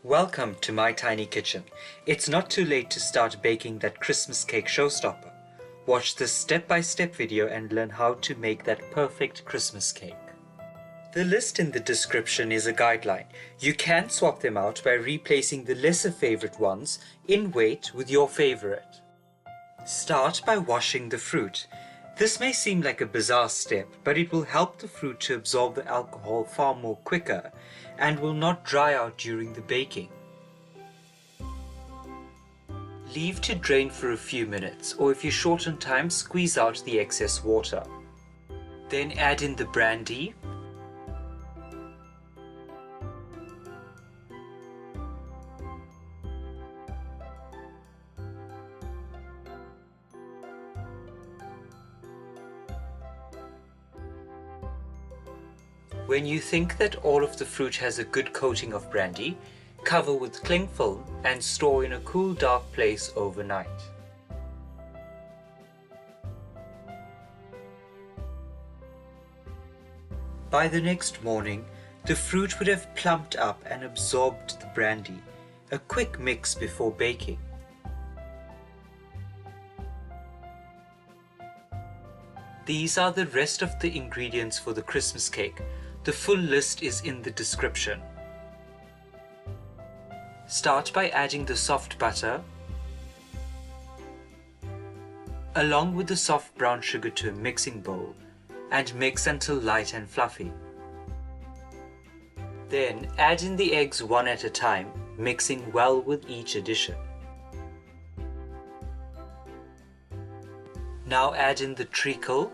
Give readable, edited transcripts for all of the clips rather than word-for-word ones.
Welcome to my tiny kitchen. It's not too late to start baking that Christmas cake showstopper. Watch this step-by-step video and learn how to make that perfect Christmas cake. The list in the description is a guideline. You can swap them out by replacing the lesser favorite ones in weight with your favorite. Start by washing the fruit. This may seem like a bizarre step, but it will help the fruit to absorb the alcohol far more quicker and will not dry out during the baking. Leave to drain for a few minutes, or if you're short on time, squeeze out the excess water. Then add in the brandy, When you think that all of the fruit has a good coating of brandy, cover with cling film and store in a cool, dark place overnight. By the next morning, the fruit would have plumped up and absorbed the brandy. A quick mix before baking. These are the rest of the ingredients for the Christmas cake. The full list is in the description. Start by adding the soft butter along with the soft brown sugar to a mixing bowl and mix until light and fluffy. Then add in the eggs one at a time, mixing well with each addition. Now add in the treacle,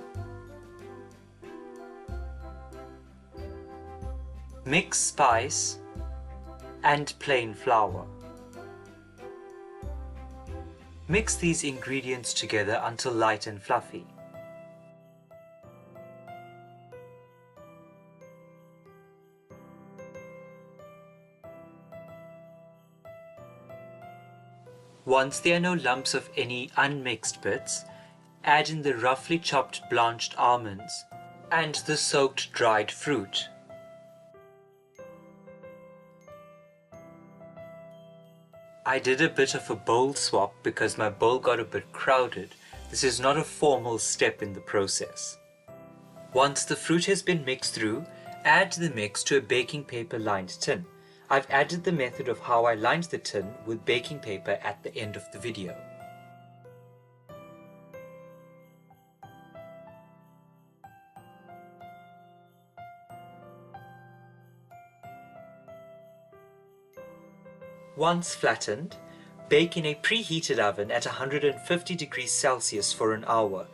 mix spice and plain flour. Mix these ingredients together until light and fluffy. Once there are no lumps of any unmixed bits, add in the roughly chopped blanched almonds and the soaked dried fruit. I did a bit of a bowl swap because my bowl got a bit crowded. This is not a formal step in the process. Once the fruit has been mixed through, add the mix to a baking paper lined tin. I've added the method of how I lined the tin with baking paper at the end of the video. Once flattened, bake in a preheated oven at 150 degrees Celsius for an hour.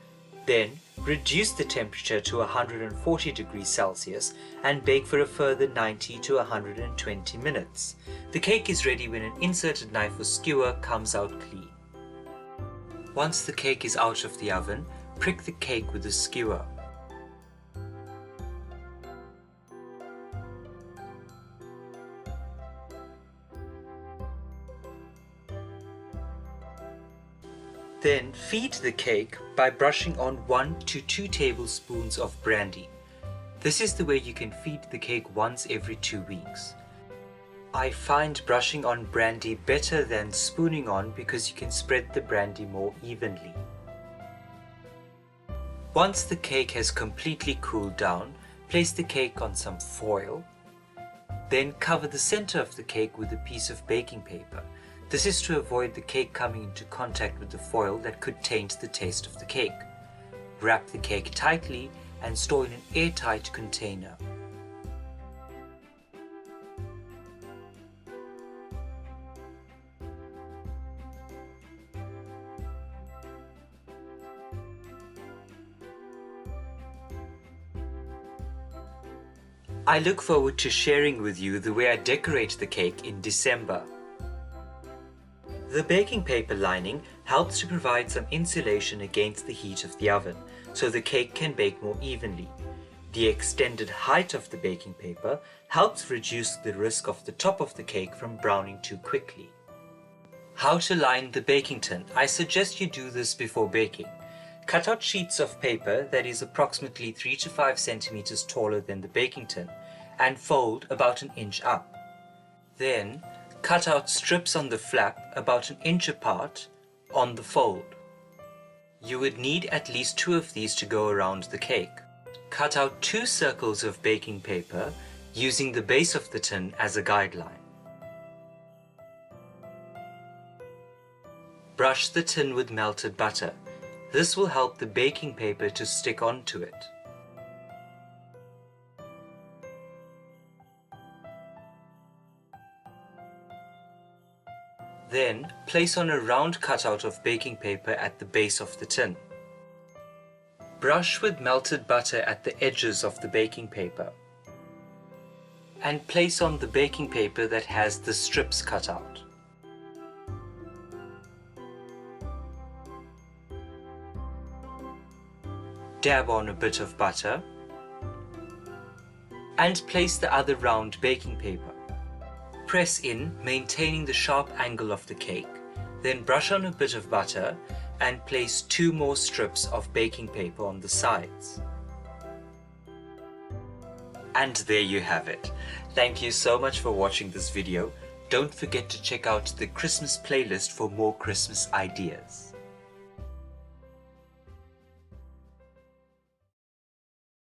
Then, reduce the temperature to 140 degrees Celsius and bake for a further 90 to 120 minutes. The cake is ready when an inserted knife or skewer comes out clean. Once the cake is out of the oven, prick the cake with a skewer. Then feed the cake by brushing on 1 to 2 tablespoons of brandy. This is the way you can feed the cake once every 2 weeks. I find brushing on brandy better than spooning on because you can spread the brandy more evenly. Once the cake has completely cooled down, place the cake on some foil. Then cover the center of the cake with a piece of baking paper. This is to avoid the cake coming into contact with the foil that could taint the taste of the cake. Wrap the cake tightly and store in an airtight container. I look forward to sharing with you the way I decorate the cake in December. The baking paper lining helps to provide some insulation against the heat of the oven, so the cake can bake more evenly. The extended height of the baking paper helps reduce the risk of the top of the cake from browning too quickly. How to line the baking tin. I suggest you do this before baking. Cut out sheets of paper that is approximately 3 to 5 centimeters taller than the baking tin and fold about 1 inch up. Then cut out strips on the flap about an inch apart on the fold. You would need at least 2 of these to go around the cake. Cut out 2 circles of baking paper using the base of the tin as a guideline. Brush the tin with melted butter. This will help the baking paper to stick onto it. Then, place on a round cutout of baking paper at the base of the tin. Brush with melted butter at the edges of the baking paper. And place on the baking paper that has the strips cut out. Dab on a bit of butter. And place the other round baking paper. Press in, maintaining the sharp angle of the cake, then brush on a bit of butter and place 2 more strips of baking paper on the sides. And there you have it. Thank you so much for watching this video. Don't forget to check out the Christmas playlist for more Christmas ideas.